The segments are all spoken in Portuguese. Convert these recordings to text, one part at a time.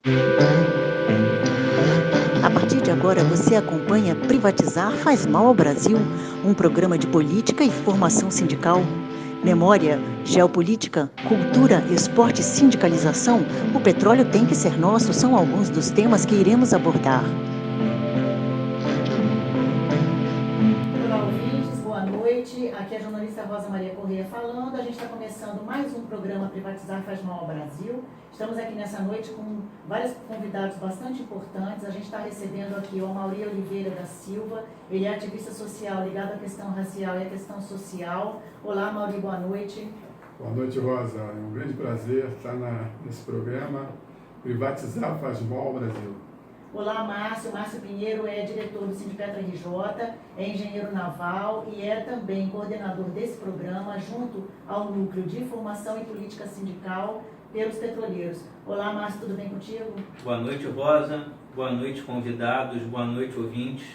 A partir de agora você acompanha Privatizar faz mal ao Brasil, um programa de política e formação sindical. Memória, geopolítica, cultura, esporte e sindicalização, o petróleo tem que ser nosso são alguns dos temas que iremos abordar. Olá, ouvintes, boa noite. Aqui é a jornalista Rosa Maria Corrêa falando. A gente está começando mais um programa Privatizar faz mal ao Brasil. Estamos aqui nessa noite com vários convidados bastante importantes. A gente está recebendo aqui o Amaury Oliveira da Silva. Ele é ativista social ligado à questão racial e à questão social. Olá, Amaury, boa noite. Boa noite, Rosa. É um grande prazer estar nesse programa Privatizar faz mal ao Brasil. Olá, Márcio. Márcio Pinheiro é diretor do Sindicato RJ, é engenheiro naval e é também coordenador desse programa junto ao Núcleo de Informação e Política Sindical pelos Petroleiros. Olá, Márcio, tudo bem contigo? Boa noite, Rosa. Boa noite, convidados. Boa noite, ouvintes.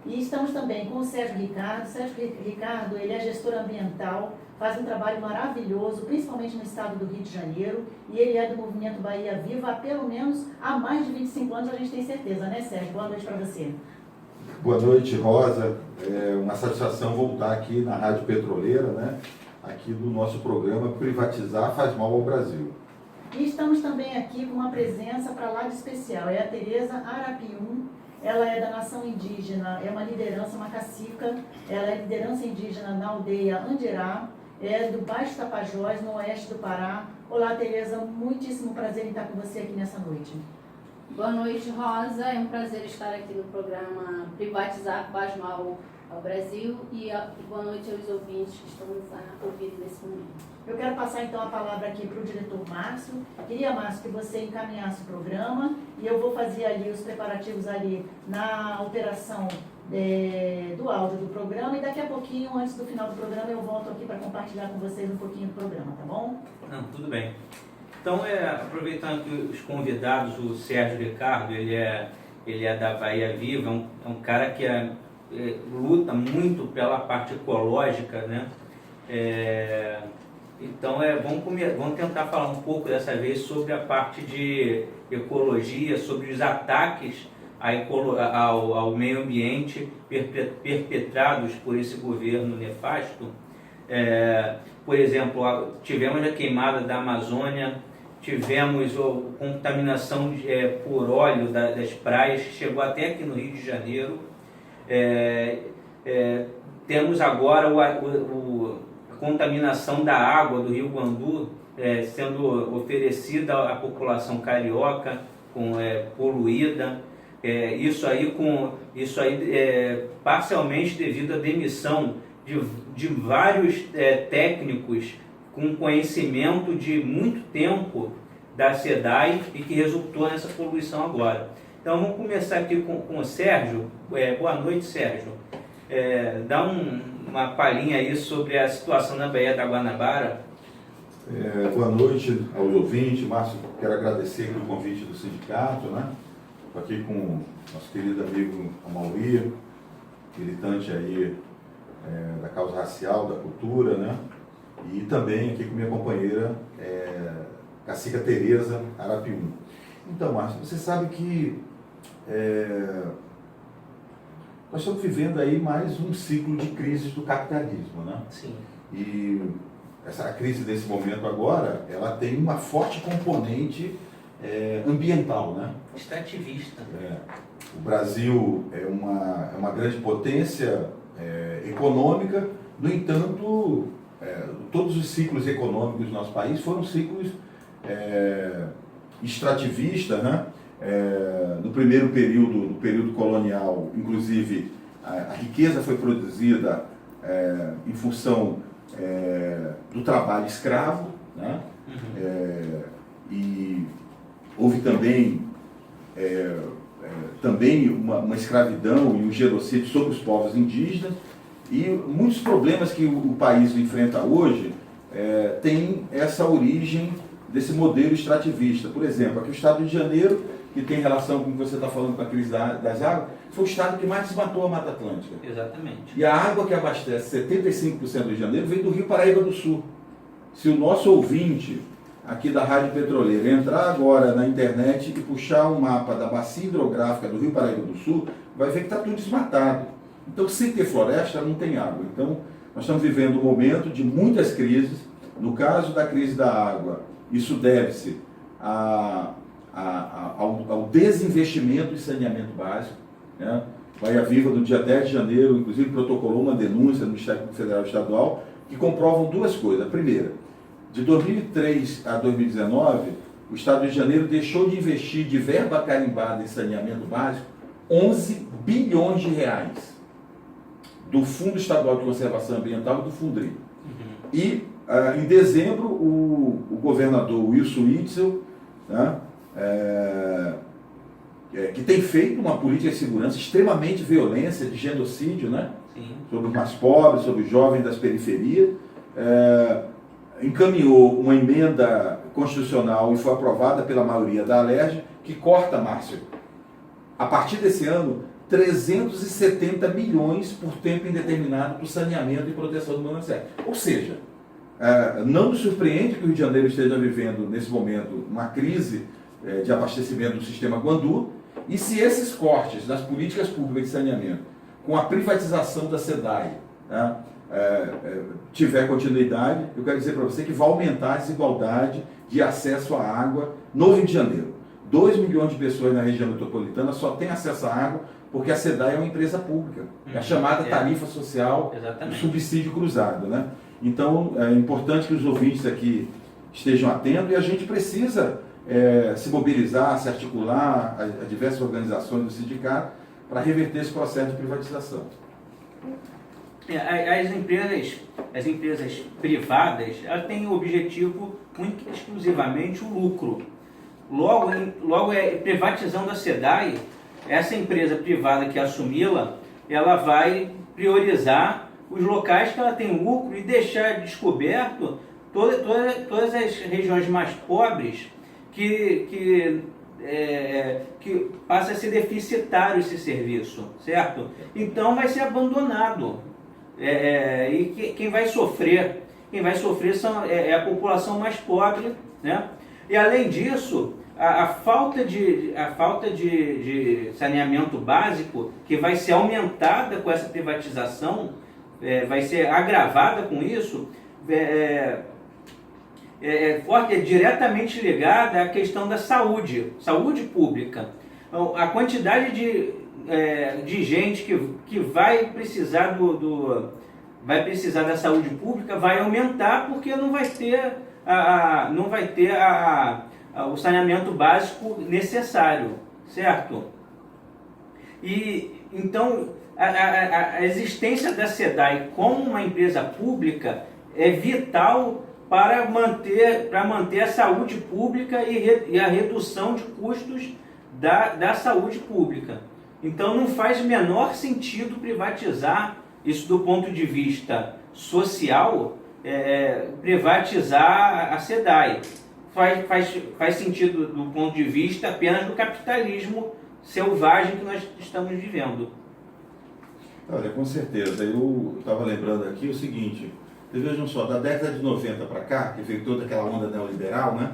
E estamos também com o Sérgio Ricardo. Sérgio Ricardo, ele é gestor ambiental, faz um trabalho maravilhoso, principalmente no estado do Rio de Janeiro, e ele é do movimento Bahia Viva há pelo menos há mais de 25 anos, a gente tem certeza, né, Sérgio? Boa noite para você. Boa noite, Rosa. É uma satisfação voltar aqui na Rádio Petroleira, né? Aqui do nosso programa Privatizar faz mal ao Brasil. E estamos também aqui com uma presença para lá de especial, é a Tereza Arapium. Ela é da nação indígena, é uma liderança, uma cacica, ela é liderança indígena na aldeia Andirá, é do Baixo Tapajós, no oeste do Pará. Olá, Tereza, muitíssimo prazer em estar com você aqui nessa noite. Boa noite, Rosa. É um prazer estar aqui no programa Privatizar faz mal ao Brasil e boa noite aos ouvintes que estão nos ouvindo nesse momento. Eu quero passar então a palavra aqui para o diretor Márcio. Queria, Márcio, que você encaminhasse o programa e eu vou fazer ali os preparativos ali na operação do áudio do programa e daqui a pouquinho, antes do final do programa, eu volto aqui para compartilhar com vocês um pouquinho do programa, tá bom? Não, tudo bem. Então, aproveitando que os convidados, o Sérgio Ricardo, ele é da Bahia Viva, é um cara que luta muito pela parte ecológica, né? Então, vamos tentar falar um pouco dessa vez sobre a parte de ecologia, sobre os ataques ao meio ambiente perpetrados por esse governo nefasto. Por exemplo, tivemos a queimada da Amazônia, tivemos a contaminação por óleo das praias, que chegou até aqui no Rio de Janeiro. Temos agora a contaminação da água do Rio Guandu sendo oferecida à população carioca, poluída. Isso aí parcialmente devido à demissão de vários técnicos com conhecimento de muito tempo da SEDAI e que resultou nessa poluição agora. Então vamos começar aqui com o Sérgio. Boa noite, Sérgio. Dá uma palhinha aí sobre a situação na Baía da Guanabara. Boa noite aos ouvintes. Márcio, quero agradecer pelo convite do sindicato, né? Estou aqui com o nosso querido amigo Amaury, militante aí da causa racial, da cultura, né? E também aqui com minha companheira, cacica Tereza Arapium. Então, Márcio, você sabe que nós estamos vivendo aí mais um ciclo de crises do capitalismo, né? Sim. E essa crise desse momento agora, ela tem uma forte componente ambiental, né? Extrativista. O Brasil é uma grande potência econômica, no entanto, todos os ciclos econômicos do nosso país foram ciclos extrativistas, né? No primeiro período, no período colonial, inclusive, a riqueza foi produzida em função do trabalho escravo, né? E houve também uma escravidão e um genocídio sobre os povos indígenas, e muitos problemas que o país enfrenta hoje têm essa origem desse modelo extrativista. Por exemplo, aqui o estado do Rio de Janeiro, que tem relação com o que você está falando com a crise das águas, foi o estado que mais desmatou a Mata Atlântica. Exatamente. E a água que abastece 75% do Rio de Janeiro vem do Rio Paraíba do Sul. Se o nosso ouvinte aqui da Rádio Petroleira entrar agora na internet e puxar um mapa da bacia hidrográfica do Rio Paraíba do Sul, vai ver que está tudo desmatado. Então, sem ter floresta, não tem água. Então, nós estamos vivendo um momento de muitas crises. No caso da crise da água, isso deve-se ao desinvestimento em saneamento básico, né? Bahia Viva, no dia 10 de janeiro, inclusive, protocolou uma denúncia no Ministério Federal e Estadual que comprovam duas coisas. A primeira, de 2003 a 2019, o Estado do Rio de Janeiro deixou de investir de verba carimbada em saneamento básico 11 bilhões de reais do Fundo Estadual de Conservação Ambiental e do Fundri. E, em dezembro, o governador Wilson Witzel, né, que tem feito uma política de segurança extremamente violenta, de genocídio, né, sobre os mais pobres, sobre os jovens das periferias, encaminhou uma emenda constitucional e foi aprovada pela maioria da Alerj, que corta, Márcio, a partir desse ano, 370 milhões por tempo indeterminado para o saneamento e proteção do manancial. Ou seja, não nos surpreende que o Rio de Janeiro esteja vivendo, nesse momento, uma crise de abastecimento do sistema Guandu, e se esses cortes nas políticas públicas de saneamento, com a privatização da SEDAI, né, tiver continuidade, eu quero dizer para você que vai aumentar a desigualdade de acesso à água no Rio de Janeiro. 2 milhões de pessoas na região metropolitana só têm acesso à água porque a SEDAI é uma empresa pública. É a chamada tarifa social, subsídio cruzado, né? Então, é importante que os ouvintes aqui estejam atentos e a gente precisa se mobilizar, se articular a diversas organizações do sindicato para reverter esse processo de privatização. As empresas privadas, elas têm o objetivo único e exclusivamente o lucro. Logo privatizando a SEDAI, essa empresa privada que assumi-la, ela vai priorizar os locais que ela tem lucro e deixar descoberto todas as regiões mais pobres que passa a ser deficitário esse serviço, certo? Então vai ser abandonado. E quem vai sofrer é a população mais pobre, né? E além disso, a falta de saneamento básico, que vai ser aumentada com essa privatização, vai ser agravada com isso, é diretamente ligada à questão da saúde pública. Então, a quantidade de gente que vai precisar da saúde pública vai aumentar, porque não vai ter o saneamento básico necessário, certo? E então a existência da SEDAI como uma empresa pública é vital para manter a saúde pública e a redução de custos da saúde pública. Então não faz o menor sentido privatizar isso do ponto de vista social, privatizar a SEDAI. Faz sentido do ponto de vista apenas do capitalismo selvagem que nós estamos vivendo. Olha, com certeza. Eu estava lembrando aqui o seguinte, vocês vejam só, da década de 90 para cá, que veio toda aquela onda neoliberal, né?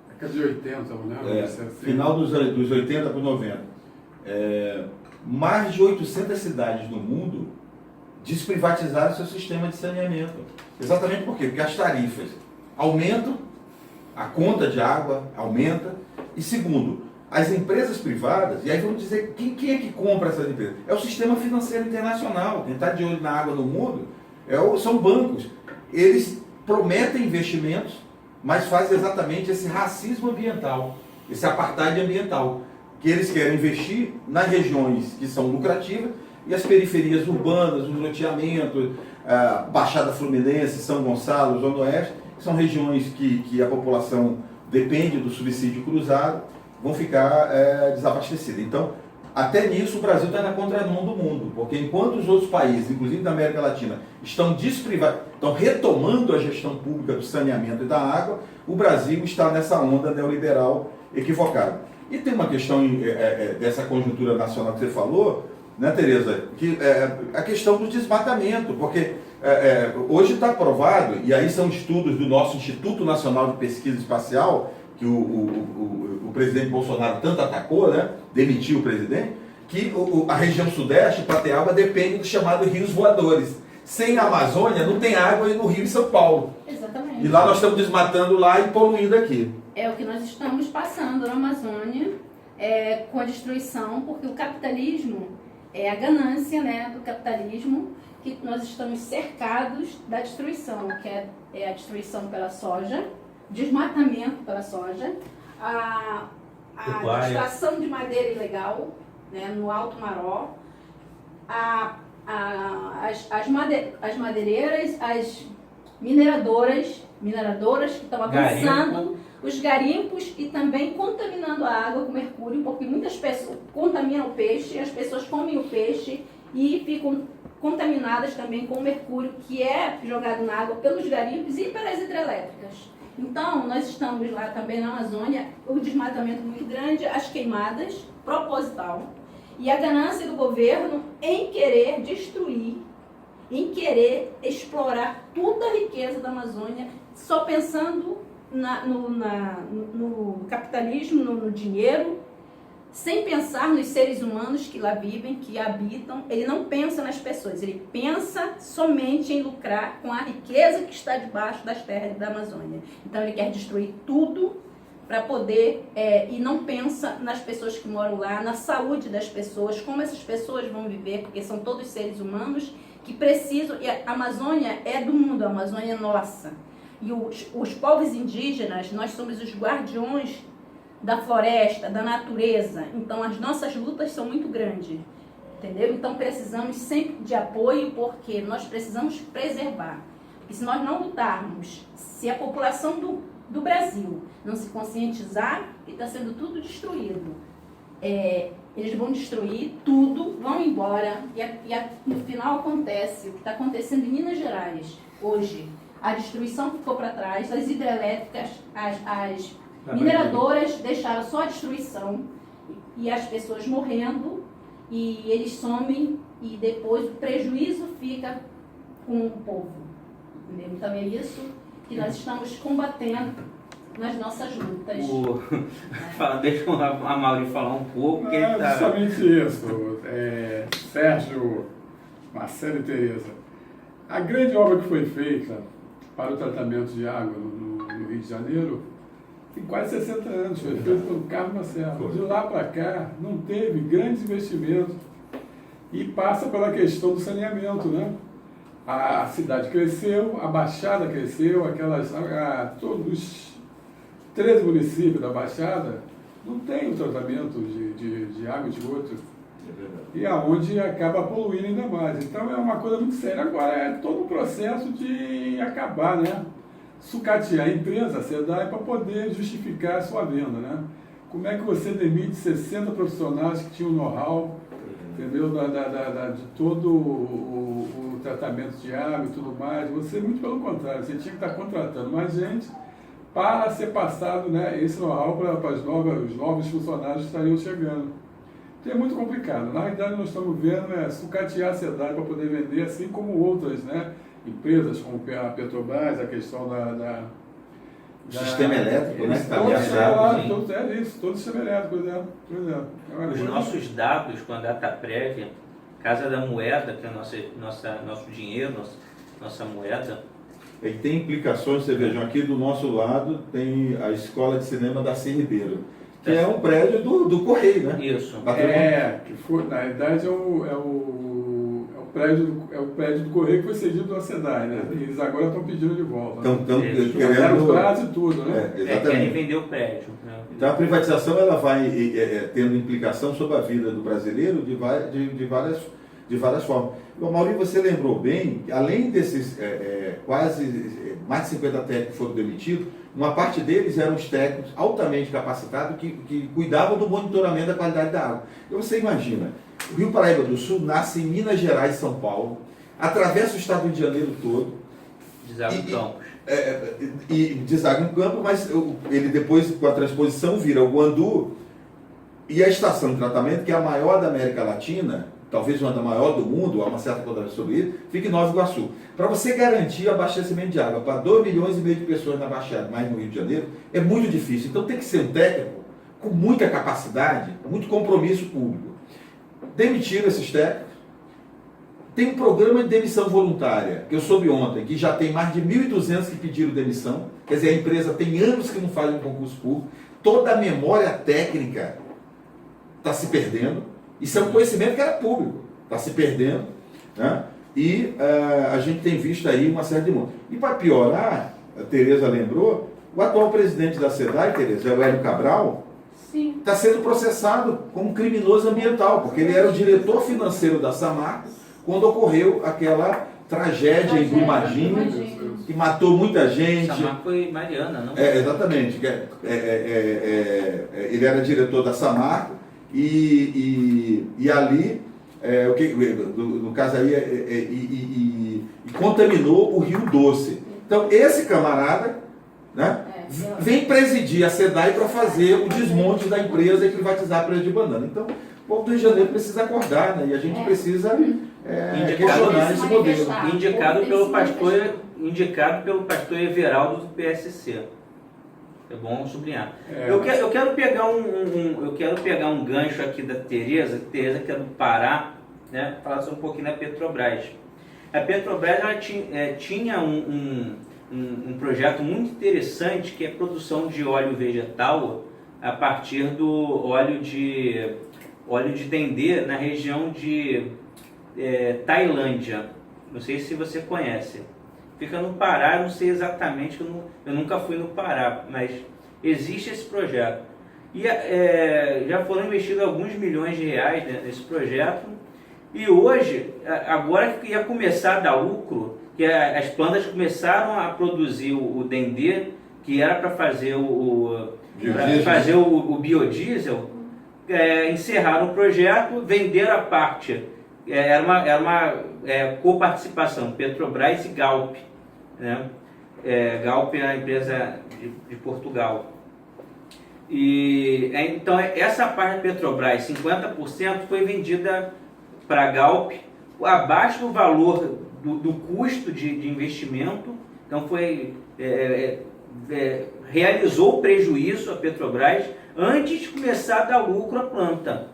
Década de 80, né? Final dos 80 para os 90. Mais de 800 cidades no mundo desprivatizaram seu sistema de saneamento. Exatamente por quê? Porque as tarifas aumentam, a conta de água aumenta, e segundo, as empresas privadas, e aí vamos dizer, quem é que compra essas empresas? É o sistema financeiro internacional, quem está de olho na água no mundo, são bancos. Eles prometem investimentos, mas fazem exatamente esse racismo ambiental, esse apartheid ambiental, que eles querem investir nas regiões que são lucrativas e as periferias urbanas, os loteamentos, Baixada Fluminense, São Gonçalo, Zona Oeste, que são regiões que a população depende do subsídio cruzado, vão ficar desabastecidas. Então, até nisso o Brasil está na contramão do mundo, porque enquanto os outros países, inclusive da América Latina, estão retomando a gestão pública do saneamento e da água, o Brasil está nessa onda neoliberal equivocada. E tem uma questão dessa conjuntura nacional que você falou, né, Tereza, que a questão do desmatamento, porque hoje está aprovado, e aí são estudos do nosso Instituto Nacional de Pesquisa Espacial, que o presidente Bolsonaro tanto atacou, né? Demitiu o presidente, que a região sudeste, Patativa, depende do chamado rios voadores. Sem a Amazônia, não tem água no Rio e São Paulo. Exatamente. E lá nós estamos desmatando lá e poluindo aqui. É o que nós estamos passando na Amazônia, com a destruição, porque o capitalismo, a ganância, né, do capitalismo, que nós estamos cercados da destruição, que é a destruição pela soja, desmatamento pela soja, a extração de madeira ilegal, né, no Alto Maró, as madeireiras, as mineradoras que estão avançando, os garimpos e também contaminando a água com mercúrio, porque muitas pessoas contaminam o peixe, as pessoas comem o peixe e ficam contaminadas também com o mercúrio que é jogado na água pelos garimpos e pelas hidrelétricas. Então, nós estamos lá também na Amazônia, o desmatamento muito grande, as queimadas, proposital, e a ganância do governo em querer destruir, em querer explorar toda a riqueza da Amazônia, só pensando no capitalismo, no dinheiro, sem pensar nos seres humanos que lá vivem, que habitam. Ele não pensa nas pessoas, ele pensa somente em lucrar com a riqueza que está debaixo das terras da Amazônia. Então ele quer destruir tudo para poder, e não pensa nas pessoas que moram lá, na saúde das pessoas, como essas pessoas vão viver, porque são todos seres humanos que precisam, e a Amazônia é do mundo, a Amazônia é nossa. E os povos indígenas, nós somos os guardiões da floresta, da natureza. Então as nossas lutas são muito grandes, entendeu? Então precisamos sempre de apoio, porque nós precisamos preservar. E se nós não lutarmos, se a população do Brasil não se conscientizar, que está sendo tudo destruído, eles vão destruir tudo, vão embora, e no final acontece o que está acontecendo em Minas Gerais hoje. A destruição ficou para trás, as hidrelétricas, as mineradoras deixaram só a destruição e as pessoas morrendo, e eles somem, e depois o prejuízo fica com o povo. Entendeu? Então é isso que nós estamos combatendo nas nossas lutas. Deixa a Mauri falar um pouco. Justamente isso, Sérgio, Marcelo e Tereza. A grande obra que foi feita para o tratamento de água no Rio de Janeiro tem quase 60 anos, foi feito pelo Carlos Marcelo. De lá para cá não teve grandes investimentos e passa pela questão do saneamento, né? A cidade cresceu, a Baixada cresceu, todos os 13 municípios da Baixada não tem o tratamento de água e esgoto. E aonde acaba poluindo ainda mais. Então é uma coisa muito séria. Agora é todo um processo de acabar, né? Sucatear a empresa, a SEDAI, para poder justificar a sua venda, né? Como é que você demite 60 profissionais que tinham know-how, entendeu? De todo o tratamento de água e tudo mais? Você, muito pelo contrário, você tinha que estar contratando mais gente para ser passado, né, esse know-how para os novos funcionários que estariam chegando. É muito complicado. Na realidade, nós estamos vendo sucatear a SEDAI para poder vender, assim como outras, né, empresas, como a Petrobras, a questão o sistema elétrico, né? Todo o sistema elétrico, Os nossos dados com a data prévia, Casa da Moeda, que é nosso dinheiro, nossa moeda. E tem implicações, você vejam, aqui do nosso lado tem a Escola de Cinema da Ribeiro, que é um prédio do Correio, né? Isso. Que foi, na realidade, é o prédio do Correio que foi cedido do SEDAI, né? Eles agora estão pedindo de volta. Estão querendo o prazo e tudo, né? Querem vender o prédio. Né? Então a privatização ela vai tendo implicação sobre a vida do brasileiro de várias formas. Bom, Maurício, você lembrou bem, além desses quase mais de 50 técnicos que foram demitidos, uma parte deles eram os técnicos altamente capacitados que cuidavam do monitoramento da qualidade da água. Então você imagina, o Rio Paraíba do Sul nasce em Minas Gerais e São Paulo, atravessa o estado do Rio de Janeiro todo. Deságua em Campos. E deságua em Campos, mas ele depois, com a transposição, vira o Guandu, e a estação de tratamento, que é a maior da América Latina, talvez uma da maior do mundo, há uma certa controvérsia sobre isso, fica em Nova Iguaçu. Para você garantir o abastecimento de água para 2,5 milhões de pessoas na Baixada, mais no Rio de Janeiro, é muito difícil. Então tem que ser um técnico com muita capacidade, muito compromisso público. Demitiram esses técnicos. Tem um programa de demissão voluntária, que eu soube ontem, que já tem mais de 1.200 que pediram demissão. Quer dizer, a empresa tem anos que não faz um concurso público. Toda a memória técnica está se perdendo. Isso é um conhecimento que era público. Está se perdendo. Né? E a gente tem visto aí uma série de montes. E para piorar, a Tereza lembrou, o atual presidente da SEDAI, Tereza, é o Hélio Cabral, está sendo processado como criminoso ambiental, porque ele era o diretor financeiro da Samarco quando ocorreu aquela tragédia em Brumadinho, que matou muita gente. Samarco foi Mariana, não? Exatamente. Ele era diretor da Samarco e ali, no caso aí, contaminou o Rio Doce. Então, esse camarada, né, vem presidir a SEDAI para fazer o desmonte da empresa e privatizar a empresa de banana. Então, o povo do Rio de Janeiro precisa acordar, né, e a gente precisa questionar esse modelo. Indicado pelo pastor Everaldo do PSC. É bom sublinhar. Eu quero pegar um gancho aqui da Tereza que é do Pará, né, falar só um pouquinho da Petrobras. A Petrobras ela tinha um projeto muito interessante, que é a produção de óleo vegetal a partir do óleo de dendê na região de Tailândia. Não sei se você conhece. Fica no Pará, eu não sei exatamente, eu nunca fui no Pará, mas existe esse projeto. E já foram investidos alguns milhões de reais nesse projeto. E hoje, agora que ia começar a dar lucro, que as plantas começaram a produzir o dendê, que era para fazer o biodiesel, encerraram o projeto, venderam a parte. Era uma coparticipação, Petrobras e Galp. Né? Galp é a empresa de Portugal. E então essa parte da Petrobras, 50%, foi vendida para a Galp abaixo do valor do custo de investimento. Então realizou o prejuízo a Petrobras antes de começar a dar lucro à planta.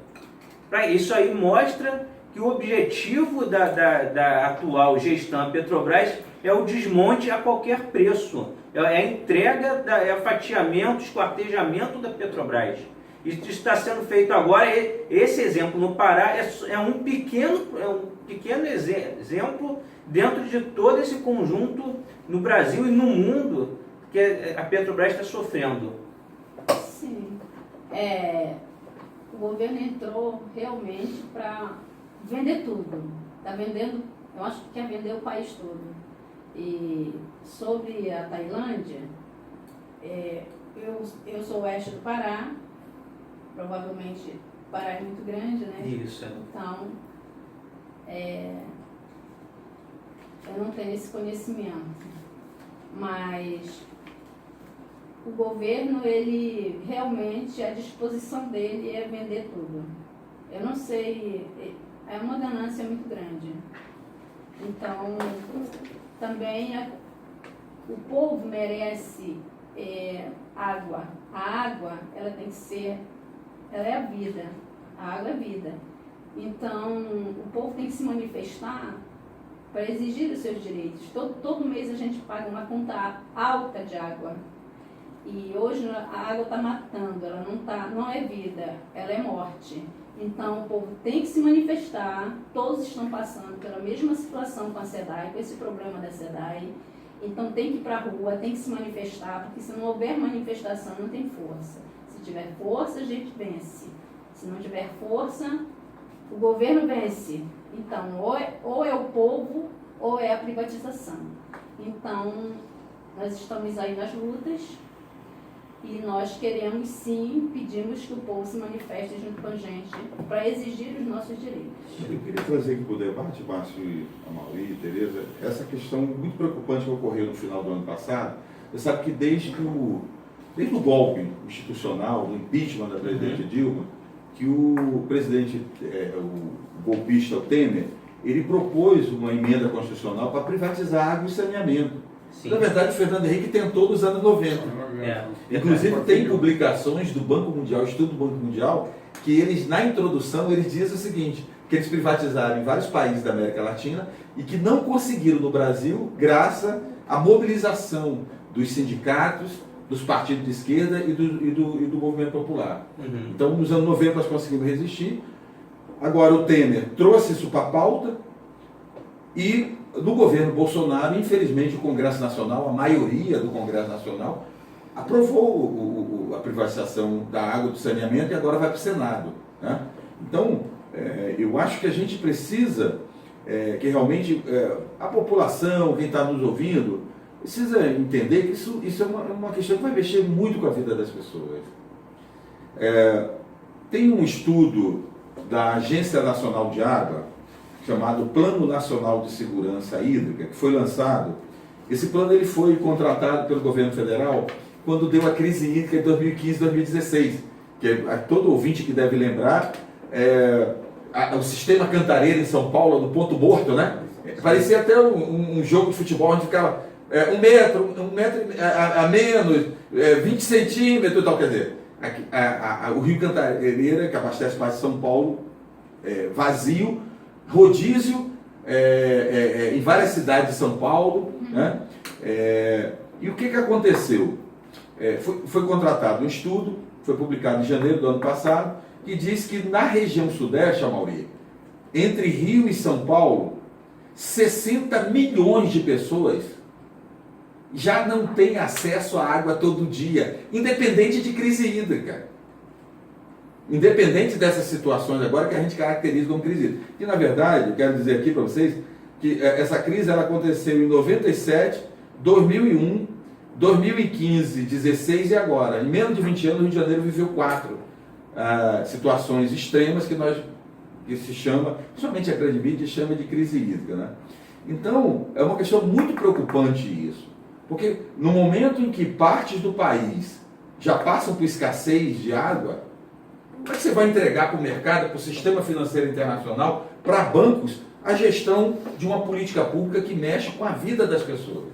Isso aí mostra que o objetivo da atual gestão da Petrobras é o desmonte a qualquer preço. É a entrega, fatiamento, esquartejamento da Petrobras. Isso está sendo feito agora. Esse exemplo no Pará é um pequeno exemplo dentro de todo esse conjunto no Brasil e no mundo que a Petrobras está sofrendo. Sim. O governo entrou realmente para vender tudo. Está vendendo, eu acho que quer vender o país todo. E sobre a Tailândia, eu sou oeste do Pará, provavelmente o Pará é muito grande, né? Isso. Então, eu não tenho esse conhecimento, mas o governo, ele realmente, a disposição dele é vender tudo. Eu não sei, é uma ganância muito grande. Então, também o povo merece água. A água, ela tem que ser, ela é a vida. A água é vida. Então, o povo tem que se manifestar para exigir os seus direitos. Todo mês a gente paga uma conta alta de água. E hoje a água está matando, ela não é vida, ela é morte. Então o povo tem que se manifestar, todos estão passando pela mesma situação com a SEDAI, com esse problema da SEDAI. Então tem que ir para a rua, tem que se manifestar, porque se não houver manifestação não tem força. Se tiver força, a gente vence. Se não tiver força, o governo vence. Então ou é o povo ou é a privatização. Então nós estamos aí nas lutas. E nós queremos sim, pedimos que o povo se manifeste junto com a gente para exigir os nossos direitos. Eu queria trazer aqui para o debate, Márcio, Amauri e Tereza, essa questão muito preocupante que ocorreu no final do ano passado. Você sabe que desde o golpe institucional, do impeachment da presidente Dilma, que o presidente, o golpista, o Temer, ele propôs uma emenda constitucional para privatizar água e saneamento. Sim. Na verdade, o Fernando Henrique tentou nos anos 90. Inclusive, tem publicações do Banco Mundial, estudo do Banco Mundial, que eles, na introdução, eles dizem o seguinte, que eles privatizaram em vários países da América Latina e que não conseguiram no Brasil, graças à mobilização dos sindicatos, dos partidos de esquerda e do movimento popular. Uhum. Então, nos anos 90 nós conseguimos resistir. Agora o Temer trouxe isso para a pauta e no governo Bolsonaro, infelizmente, o Congresso Nacional, a maioria do Congresso Nacional, aprovou a privatização da água do saneamento e agora vai para o Senado, né? Então, eu acho que a gente precisa que realmente a população, quem está nos ouvindo, precisa entender que isso é uma questão que vai mexer muito com a vida das pessoas. Tem um estudo da Agência Nacional de Água, chamado Plano Nacional de Segurança Hídrica, que foi lançado. Esse plano ele foi contratado pelo governo federal quando deu a crise hídrica de 2015, 2016. Que todo ouvinte que deve lembrar, o sistema Cantareira em São Paulo, no ponto morto, né? Parecia até um jogo de futebol onde ficava um metro a menos, 20 centímetros e tal. Quer dizer, o Rio Cantareira, que abastece mais de São Paulo, vazio, rodízio em várias cidades de São Paulo, né? E o que aconteceu? Foi contratado um estudo, foi publicado em janeiro do ano passado, que diz que na região sudeste, Amaury, entre Rio e São Paulo, 60 milhões de pessoas já não têm acesso à água todo dia, independente de crise hídrica. Independente dessas situações agora que a gente caracteriza como crise hídrica. E na verdade, eu quero dizer aqui para vocês que essa crise ela aconteceu em 97, 2001, 2015, 16 e agora. Em menos de 20 anos, o Rio de Janeiro viveu 4 situações extremas que se chama, somente a grande mídia chama de crise hídrica, né? Então, é uma questão muito preocupante isso. Porque no momento em que partes do país já passam por escassez de água, como é que você vai entregar para o mercado, para o sistema financeiro internacional, para bancos, a gestão de uma política pública que mexe com a vida das pessoas?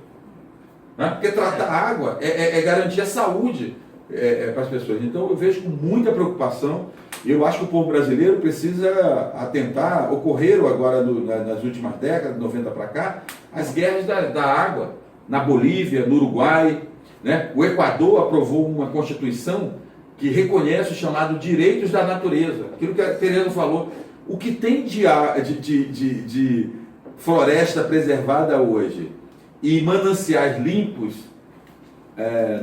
Né? Porque tratar a água é garantir a saúde para as pessoas. Então eu vejo com muita preocupação, e eu acho que o povo brasileiro precisa atentar. Ocorreram agora nas últimas décadas, de 90 para cá, as guerras da água, na Bolívia, no Uruguai, né? O Equador aprovou uma constituição que reconhece o chamado direitos da natureza, aquilo que a Tereza falou. O que tem de floresta preservada hoje e mananciais limpos,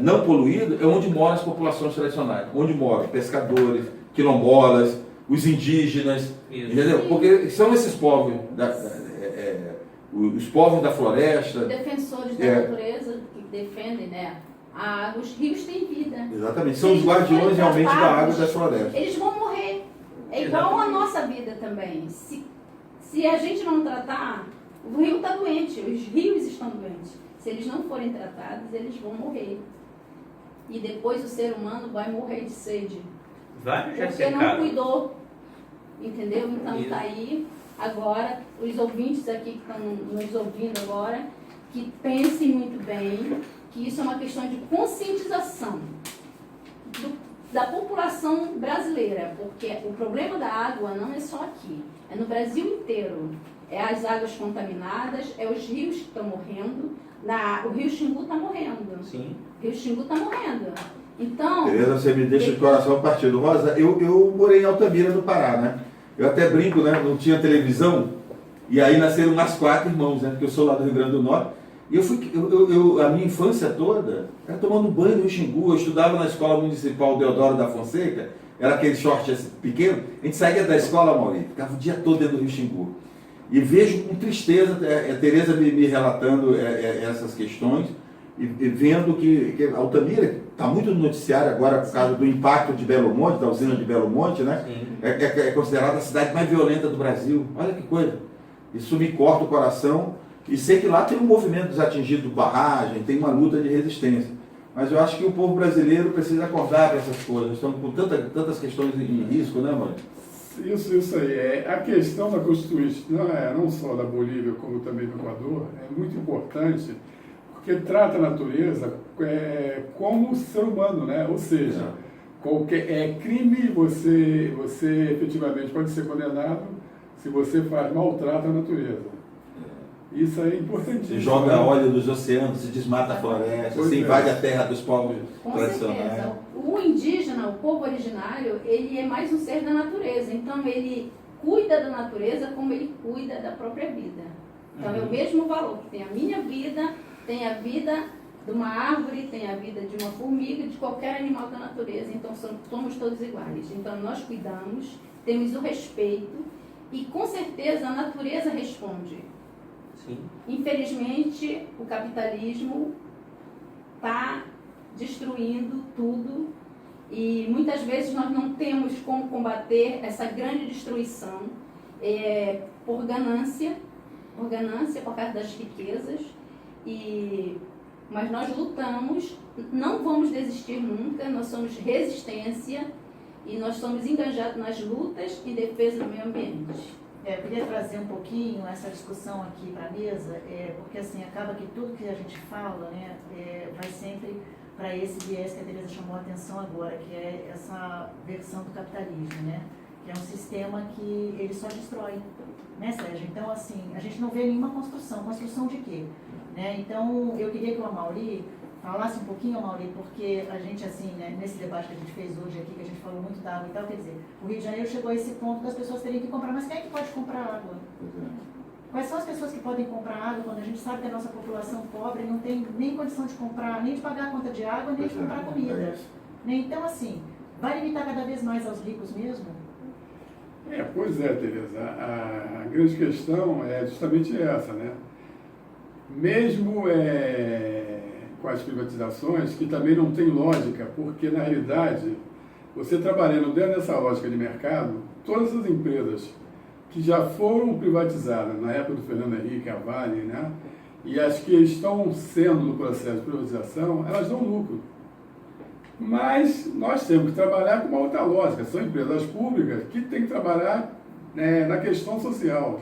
não poluídos, é onde moram as populações tradicionais, onde moram pescadores, quilombolas, os indígenas, entendeu? Porque são esses povos, os povos da floresta. Defensores da natureza que defendem, né? A água, os rios têm vida. Exatamente, são os guardiões realmente da água das florestas. Eles vão morrer. É igual a nossa vida também. Se a gente não tratar, o rio está doente, os rios estão doentes. Se eles não forem tratados, eles vão morrer. E depois o ser humano vai morrer de sede. Porque não cuidou. Entendeu? Então está aí agora, os ouvintes aqui que estão nos ouvindo agora, que pensem muito bem que isso é uma questão de conscientização da população brasileira, porque o problema da água não é só aqui, é no Brasil inteiro. É as águas contaminadas, é os rios que estão morrendo, o Rio Xingu está morrendo. Sim. O Rio Xingu está morrendo. Então... Tereza, você me deixa de coração partido. Rosa, eu morei em Altamira, no Pará, né? Eu até brinco, né? Não tinha televisão, e aí nasceram mais 4 irmãos, né? Porque eu sou lá do Rio Grande do Norte. E a minha infância toda era tomando banho no Rio Xingu. Eu estudava na Escola Municipal Deodoro da Fonseca, era aquele short pequeno. A gente saía da escola, Maurício, ficava o dia todo dentro do Rio Xingu. E vejo com tristeza a Tereza me relatando essas questões, e vendo que Altamira está muito no noticiário agora por causa do impacto de Belo Monte, da usina de Belo Monte, né? É considerada a cidade mais violenta do Brasil. Olha que coisa. Isso me corta o coração. E sei que lá tem um movimento dos atingidos, barragem, tem uma luta de resistência. Mas eu acho que o povo brasileiro precisa acordar para essas coisas. Nós estamos com tantas questões em risco, né, mãe? Isso aí. A questão da Constituição, não só da Bolívia, como também do Equador, é muito importante, porque trata a natureza como ser humano, né? Ou seja, qualquer crime, você efetivamente pode ser condenado se você maltrata a natureza. Isso é importantíssimo. Se joga óleo dos oceanos, se desmata a floresta, se invade a terra dos povos Com tradicionais. certeza. O indígena, o povo originário, ele é mais um ser da natureza. Então, ele cuida da natureza como ele cuida da própria vida. Então, é o mesmo valor que tem a minha vida, tem a vida de uma árvore, tem a vida de uma formiga, de qualquer animal da natureza. Então, somos todos iguais. Então, nós cuidamos, temos o respeito e, com certeza, a natureza responde. Sim. Infelizmente, o capitalismo está destruindo tudo e muitas vezes nós não temos como combater essa grande destruição por ganância, por causa das riquezas, mas nós lutamos, não vamos desistir nunca, nós somos resistência e nós somos engajados nas lutas em defesa do meio ambiente. Eu queria trazer um pouquinho essa discussão aqui para a mesa, porque assim, acaba que tudo que a gente fala, né, vai sempre para esse viés que a Tereza chamou a atenção agora, que é essa versão do capitalismo, né, que é um sistema que ele só destrói, né, Sérgio? Então, assim, a gente não vê nenhuma construção de quê? Né? Então, eu queria que o Amaury falasse um pouquinho, Amaury, porque a gente, assim, né, nesse debate que a gente fez hoje aqui, que a gente falou muito da água e tal, quer dizer, o Rio de Janeiro chegou a esse ponto das pessoas terem que comprar, mas quem é que pode comprar água? Quais são as pessoas que podem comprar água quando a gente sabe que a nossa população pobre não tem nem condição de comprar, nem de pagar a conta de água, nem de comprar comida? Né? Então, assim, vai limitar cada vez mais aos ricos mesmo? Pois é, Tereza. A grande questão é justamente essa, né? Mesmo com as privatizações, que também não tem lógica, porque na realidade, você trabalhando dentro dessa lógica de mercado, todas as empresas que já foram privatizadas na época do Fernando Henrique, a Vale, né, e as que estão sendo no processo de privatização, elas dão lucro. Mas nós temos que trabalhar com uma outra lógica, são empresas públicas que têm que trabalhar na questão social.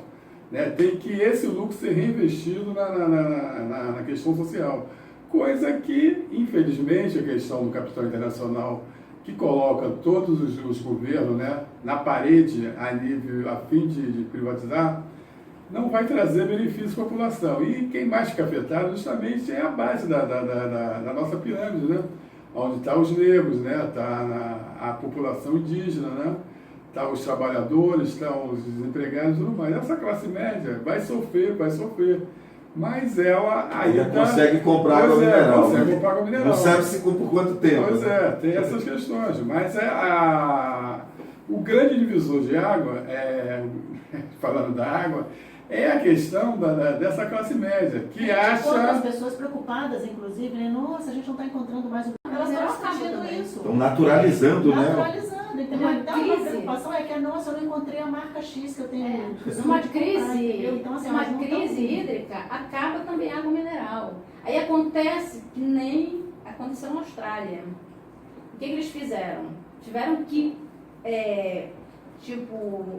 Né, tem que esse lucro ser reinvestido na questão social. Coisa que, infelizmente, a questão do capital internacional, que coloca todos os governos, né, na parede a fim de privatizar, não vai trazer benefício para a população. E quem mais fica afetado justamente é a base da nossa pirâmide, né, onde estão os negros, né, está a população indígena, né, tá os trabalhadores, estão os desempregados e tudo mais. Essa classe média vai sofrer, mas ela ainda consegue comprar água mineral. Consegue comprar água mineral. Não sabe por quanto tempo. Pois tem essas questões. Mas o grande divisor de água, falando da água, é a questão dessa classe média, que acha... Outras pessoas preocupadas, inclusive, né? Nossa, a gente não está encontrando mais o... Elas estão fazendo isso. Estão naturalizando, né? Naturalizando, entendeu? Então, a preocupação é que, nossa, eu não encontrei a marca X que eu tenho... Uma crise, então, assim, uma crise hídrica acaba também a água mineral. Aí acontece que nem aconteceu na Austrália. O que eles fizeram? Tiveram que...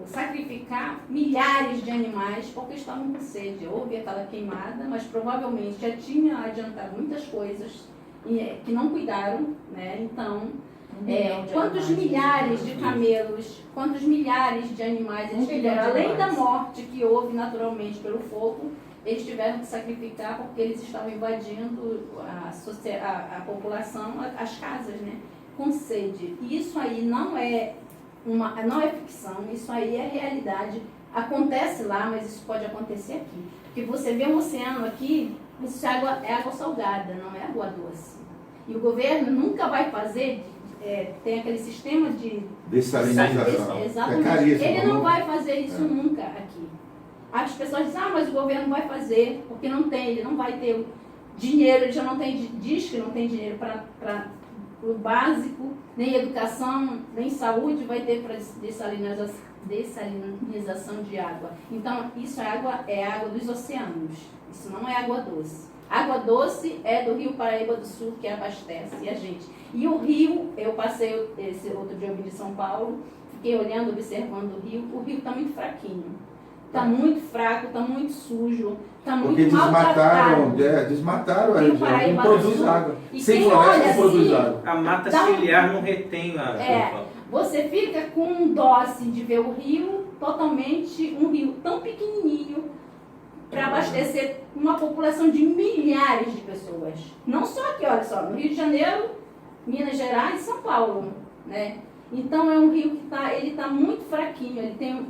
sacrificar milhares de animais porque estavam com sede. Houve aquela queimada, mas provavelmente já tinha adiantado muitas coisas que não cuidaram, né? Então, quantos milhares de camelos, quantos milhares de animais eles tiveram, além da morte que houve naturalmente pelo fogo, eles tiveram que sacrificar porque eles estavam invadindo a população, as casas, né? Com sede. E isso aí não é ficção, isso aí é realidade. Acontece lá, mas isso pode acontecer aqui. Porque você vê um oceano aqui, isso é água salgada, não é água doce. E o governo nunca vai fazer, tem aquele sistema de dessalinização. Exatamente. Caríssimo, ele não vai fazer isso nunca aqui. As pessoas dizem, mas o governo vai fazer, porque não tem, ele não vai ter dinheiro, ele já não tem, diz que não tem dinheiro para o básico, nem educação, nem saúde vai ter para dessalinização de água. Então, isso é água dos oceanos, isso não é água doce. Água doce é do Rio Paraíba do Sul, que abastece a gente. E o rio, eu passei esse outro dia, eu vim de São Paulo, fiquei olhando, observando o rio está muito fraquinho. Está muito fraco, está muito sujo, está muito Porque maltratado. desmataram a Rio região, Paraíba não do produz Sul. água. E Sem quem floresta olha não produz assim, água. A mata Dá um- ciliar não retém a chuva. Você fica com dó assim, de ver o rio totalmente, um rio tão pequenininho, para abastecer uma população de milhares de pessoas. Não só aqui, olha só, no Rio de Janeiro, Minas Gerais e São Paulo, né? Então é um rio que ele tá muito fraquinho, ele tem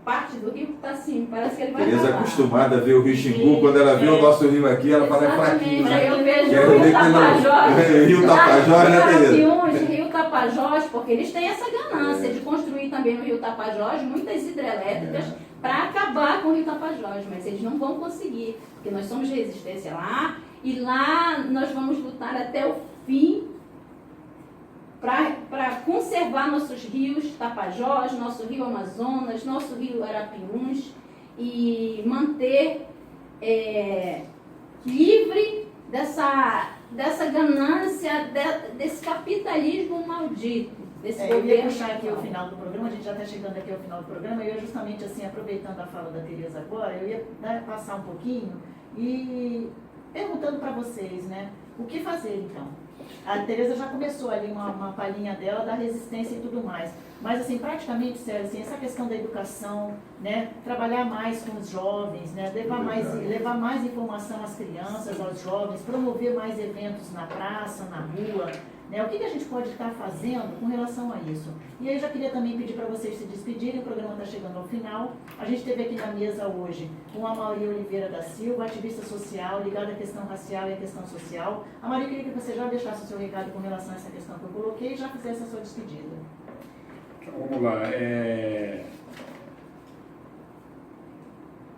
parte do rio que está assim, parece que ele vai Tereza acabar. acostumada a ver o Rio Xingu, quando ela vê o nosso rio aqui, ela fala é fraquinho. Exatamente, aí eu vejo Quero o ver Rio que não- Tapajós. Rio Tapajós, né, Tereza? Rio Rio Tapajós, porque eles têm essa ganância de construir também no Rio Tapajós muitas hidrelétricas para acabar com o Rio Tapajós, mas eles não vão conseguir, porque nós somos resistência lá, e lá nós vamos lutar até o fim para conservar nossos rios Tapajós, nosso rio Amazonas, nosso rio Arapiuns, e manter livre dessa ganância, desse capitalismo maldito, desse Eu ia governo. puxar aqui o final do programa, a gente já está chegando aqui ao final do programa, e eu justamente assim, aproveitando a fala da Tereza agora, eu ia passar um pouquinho e perguntando para vocês, né, o que fazer então? A Tereza já começou ali uma palhinha dela da resistência e tudo mais. Mas, assim, praticamente, Sérgio, assim, essa questão da educação, né, trabalhar mais com os jovens, né, levar mais informação às crianças, aos jovens, promover mais eventos na praça, na rua, né, o que a gente pode estar fazendo com relação a isso? E aí eu já queria também pedir para vocês se despedirem, o programa está chegando ao final. A gente teve aqui na mesa hoje com a Maria Oliveira da Silva, ativista social, ligada à questão racial e à questão social. A Maria, eu queria que você já deixasse o seu recado com relação a essa questão que eu coloquei e já fizesse a sua despedida. Então, vamos lá.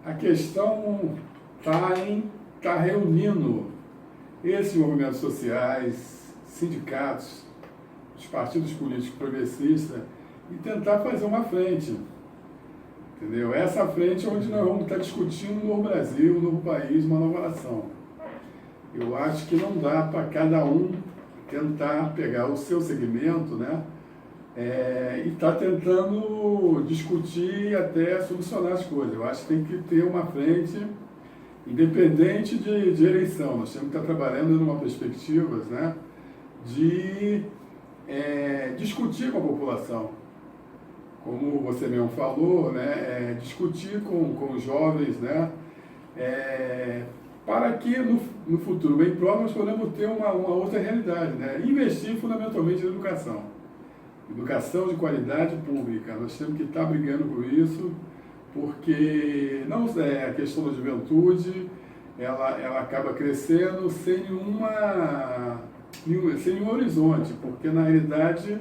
A questão está reunindo esses movimentos sociais, sindicatos, os partidos políticos progressistas e tentar fazer uma frente, entendeu? Essa frente é onde nós vamos estar discutindo um novo Brasil, um novo país, uma nova nação. Eu acho que não dá para cada um tentar pegar o seu segmento, né? E está tentando discutir e até solucionar as coisas. Eu acho que tem que ter uma frente independente de eleição. Nós temos que estar trabalhando numa perspectiva, né, de discutir com a população. Como você mesmo falou, né, discutir com os jovens, né, para que no futuro bem próximo nós podemos ter uma outra realidade, né? Investir fundamentalmente na educação. Educação de qualidade pública. Nós temos que estar brigando por isso, porque não a questão da juventude, ela acaba crescendo sem nenhum horizonte, porque na realidade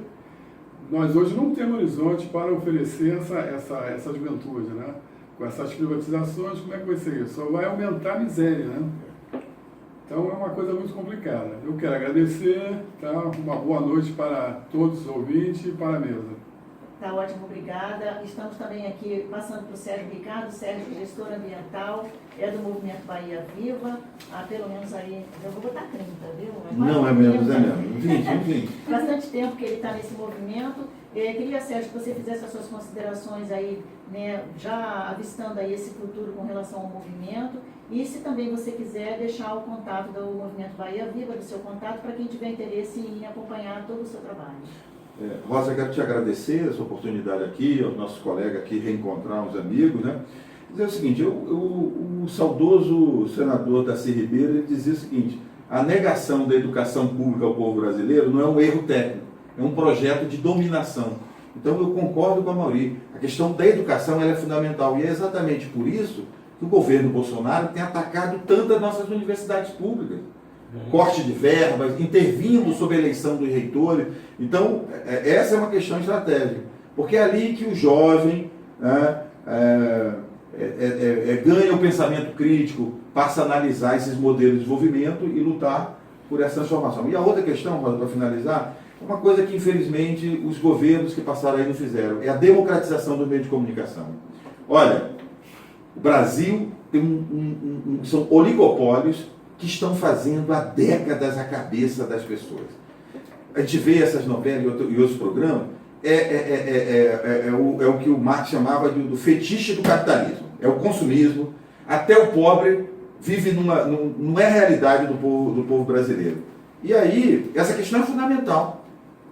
nós hoje não temos horizonte para oferecer essa juventude, né? Com essas privatizações, como é que vai ser isso? Só vai aumentar a miséria, né? Então é uma coisa muito complicada. Eu quero agradecer, tá? Uma boa noite para todos os ouvintes e para a mesa. Tá ótimo, obrigada. Estamos também aqui passando para o Sérgio Ricardo, Sérgio, gestor ambiental, é do Movimento Bahia Viva, há pelo menos aí, eu vou botar 30, viu? Não, é menos, é menos. 20. Bastante tempo que ele está nesse movimento. Queria, Sérgio, que você fizesse as suas considerações aí, né, já avistando aí esse futuro com relação ao movimento. E se também você quiser deixar o contato do Movimento Bahia Viva, do seu contato, para quem tiver interesse em acompanhar todo o seu trabalho. Rosa, quero te agradecer essa oportunidade aqui, aos nossos colegas aqui, reencontrar uns amigos, né? Dizer o seguinte, o saudoso senador Darcy Ribeiro, ele dizia o seguinte: a negação da educação pública ao povo brasileiro não é um erro técnico, é um projeto de dominação. Então eu concordo com a Mauri, a questão da educação ela é fundamental, e é exatamente por isso que o governo Bolsonaro tem atacado tanto as nossas universidades públicas. Corte de verbas, intervindo sobre a eleição dos reitores. Então, essa é uma questão estratégica, porque é ali que o jovem ganha o pensamento crítico, passa a analisar esses modelos de desenvolvimento e lutar por essa transformação. E a outra questão, para finalizar, é uma coisa que infelizmente os governos que passaram aí não fizeram, é a democratização do meio de comunicação. Olha, o Brasil tem são oligopólios que estão fazendo há décadas a cabeça das pessoas. A gente vê essas novelas e outros programas, é o que o Marx chamava do fetiche do capitalismo. É o consumismo. Até o pobre vive não é a realidade do povo brasileiro. E aí, essa questão é fundamental.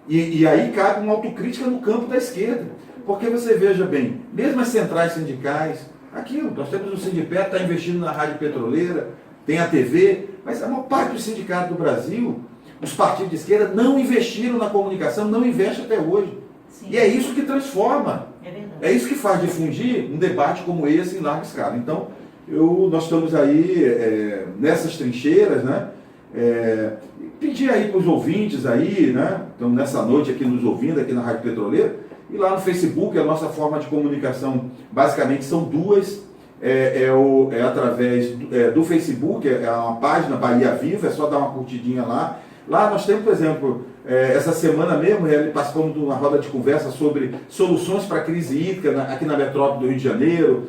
E aí cabe uma autocrítica no campo da esquerda. Porque você veja bem, mesmo as centrais sindicais, aquilo, nós temos o Sindipet, está investindo na rádio petroleira, tem a TV, mas a maior parte dos sindicatos do Brasil, os partidos de esquerda, não investiram na comunicação, não investem até hoje. Sim. E é isso que transforma. É verdade. É isso que faz difundir um debate como esse em larga escala. Então, nós estamos aí nessas trincheiras, né? Pedir aí para os ouvintes aí, né? Estão nessa noite aqui nos ouvindo, aqui na Rádio Petroleira, e lá no Facebook, a nossa forma de comunicação basicamente são duas. Através do Facebook, é uma página Bahia Viva, é só dar uma curtidinha lá. Lá nós temos, por exemplo, essa semana mesmo, participamos de uma roda de conversa sobre soluções para a crise hídrica aqui na metrópole do Rio de Janeiro.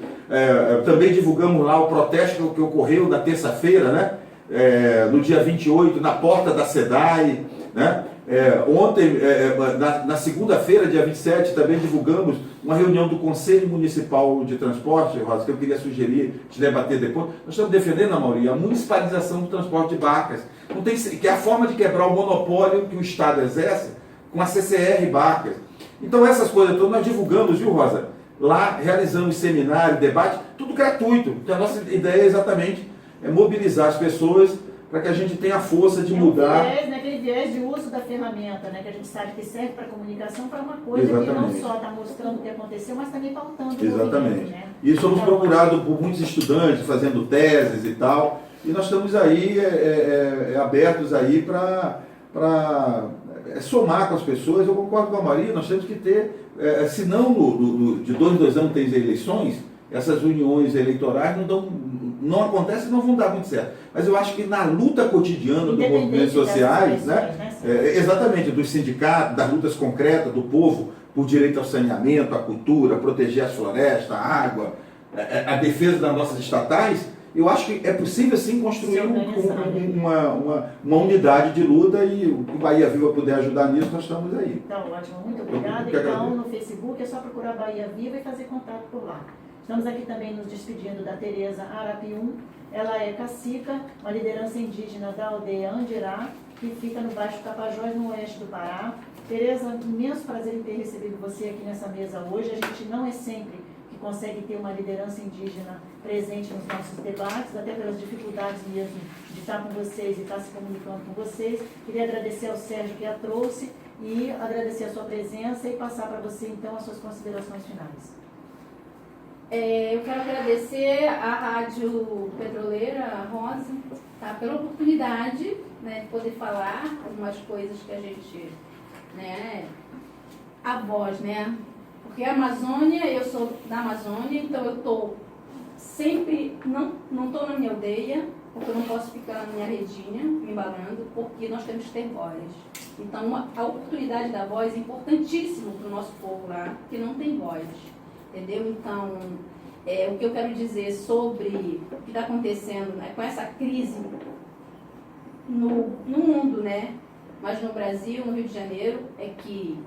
Também divulgamos lá o protesto que ocorreu na terça-feira, né? No dia 28, na porta da SEDAI, né? Ontem, na segunda-feira, dia 27, também divulgamos uma reunião do Conselho Municipal de Transporte, Rosa, que eu queria sugerir, te debater depois. Nós estamos defendendo, Amaury, a municipalização do transporte de barcas, que é a forma de quebrar o monopólio que o Estado exerce com a CCR Barcas. Então essas coisas todas nós divulgamos, viu, Rosa? Lá realizamos seminário, debate, tudo gratuito, porque a nossa ideia é exatamente mobilizar as pessoas para que a gente tenha a força de mudar. Aquele viés de uso da ferramenta, né, que a gente sabe que serve para comunicação, para uma coisa que não só está mostrando o que aconteceu, mas também pautando o movimento, né? E somos procurados por muitos estudantes fazendo teses e tal, e nós estamos aí abertos aí para somar com as pessoas. Eu concordo com a Maria, nós temos que ter, se não de 2 em 2 anos tem eleições, essas uniões eleitorais não acontecem e não vão dar muito certo. Mas eu acho que na luta cotidiana dos movimentos sociais, né, exatamente, dos sindicatos, das lutas concretas do povo por direito ao saneamento, à cultura, proteger as florestas, a água, a defesa das nossas estatais, eu acho que é possível sim construir uma unidade de luta, e o Bahia Viva puder ajudar nisso, nós estamos aí. Então, ótimo, muito obrigada. Então, no Facebook é só procurar Bahia Viva e fazer contato por lá. Estamos aqui também nos despedindo da Tereza Arapium. Ela é cacica, uma liderança indígena da aldeia Andirá, que fica no Baixo Tapajós, no oeste do Pará. Tereza, imenso prazer em ter recebido você aqui nessa mesa hoje. A gente não é sempre que consegue ter uma liderança indígena presente nos nossos debates, até pelas dificuldades mesmo de estar com vocês e estar se comunicando com vocês. Queria agradecer ao Sérgio que a trouxe e agradecer a sua presença e passar para você, então, as suas considerações finais. Eu quero agradecer à Rádio Petroleira, a Rosa, tá, pela oportunidade, né, de poder falar algumas coisas que a gente, né, a voz, né, porque a Amazônia, eu sou da Amazônia, então eu estou sempre, não estou na minha aldeia, porque eu não posso ficar na minha redinha, me embalando, porque nós temos que ter voz. Então, a oportunidade da voz é importantíssima para o nosso povo lá, que não tem voz. Entendeu? Então, o que eu quero dizer sobre o que está acontecendo, né, com essa crise no mundo, né, mas no Brasil, no Rio de Janeiro, é que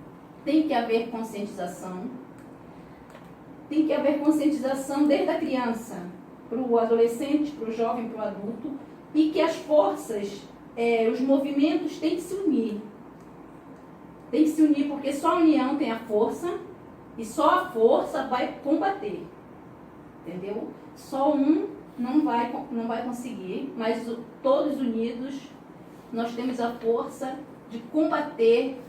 tem que haver conscientização. Tem que haver conscientização desde a criança, para o adolescente, para o jovem, para o adulto, e que as forças, os movimentos têm que se unir. Tem que se unir, porque só a união tem a força, e só a força vai combater, entendeu? Só um não vai conseguir, mas todos unidos nós temos a força de combater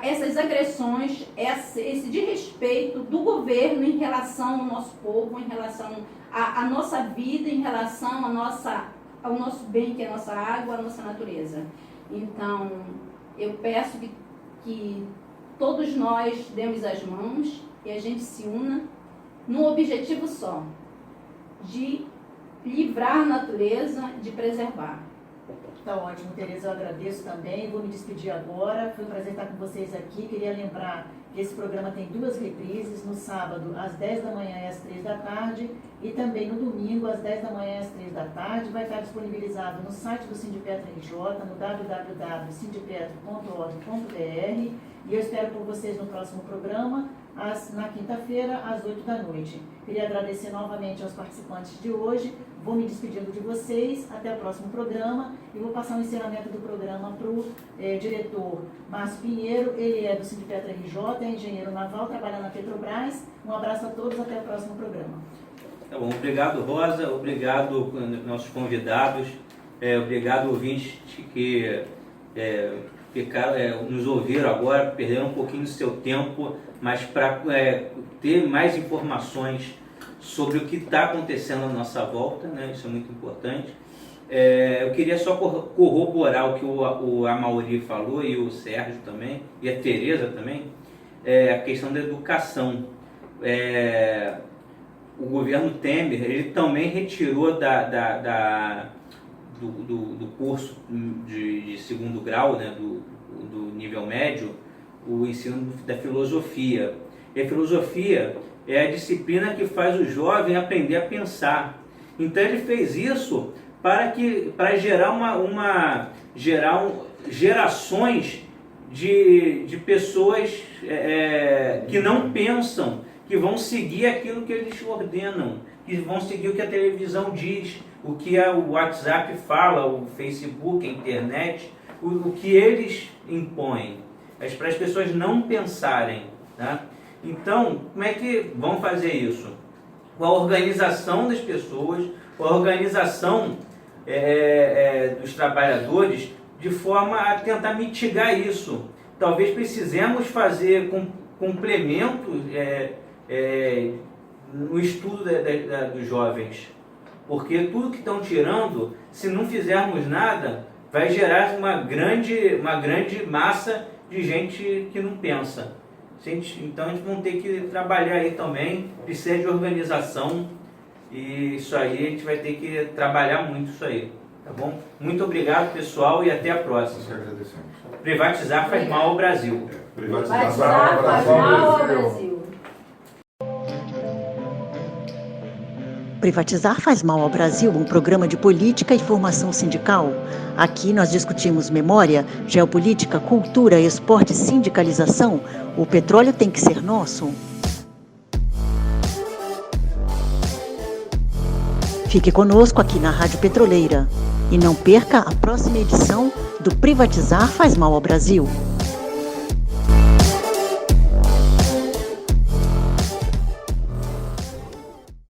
essas agressões, esse desrespeito do governo em relação ao nosso povo, em relação à nossa vida, em relação ao nosso bem, que é a nossa água, a nossa natureza. Então, eu peço que todos nós demos as mãos e a gente se una num objetivo só, de livrar a natureza, de preservar. Tá ótimo, Tereza, eu agradeço também. Vou me despedir agora. Foi um prazer estar com vocês aqui. Queria lembrar que esse programa tem 2 reprises, no sábado às 10 da manhã e às 3 da tarde, e também no domingo às 10 da manhã e às 3 da tarde. Vai estar disponibilizado no site do Sindipetra RJ, no www.sindipetro.org.br, e eu espero por vocês no próximo programa, na quinta-feira, às 8 da noite. Queria agradecer novamente aos participantes de hoje, vou me despedindo de vocês, até o próximo programa, e vou passar o encerramento do programa para o diretor Márcio Pinheiro. Ele é do Sindipetra RJ, é engenheiro naval, trabalha na Petrobras. Um abraço a todos, até o próximo programa. Tá bom, obrigado, Rosa, obrigado nossos convidados, obrigado ouvintes que nos ouviram agora, perderam um pouquinho do seu tempo, mas para ter mais informações sobre o que está acontecendo à nossa volta, né? Isso é muito importante. Eu queria só corroborar o que o Amaury falou, e o Sérgio também, e a Tereza também, a questão da educação. O governo Temer, ele também retirou do curso de segundo grau, né, do nível médio, o ensino da filosofia. E a filosofia é a disciplina que faz o jovem aprender a pensar. Então ele fez isso para gerar gerações de pessoas que não pensam, que vão seguir aquilo que eles ordenam, que vão seguir o que a televisão diz, o que o WhatsApp fala, o Facebook, a internet, o que eles impõem, para as pessoas não pensarem, tá? Então, como é que vão fazer isso? Com a organização das pessoas, com a organização dos trabalhadores, de forma a tentar mitigar isso. Talvez precisemos fazer complementos no estudo dos jovens, porque tudo que estão tirando, se não fizermos nada, vai gerar uma grande massa de gente que não pensa. Então a gente vai ter que trabalhar aí também, precisa de organização, e isso aí a gente vai ter que trabalhar muito isso aí, tá bom? Muito obrigado, pessoal, e até a próxima. Nós que agradecemos. Privatizar faz mal ao Brasil. Privatizar faz mal ao Brasil. Privatizar faz mal ao Brasil, um programa de política e formação sindical. Aqui nós discutimos memória, geopolítica, cultura, esporte, sindicalização. O petróleo tem que ser nosso. Fique conosco aqui na Rádio Petroleira e não perca a próxima edição do Privatizar faz mal ao Brasil.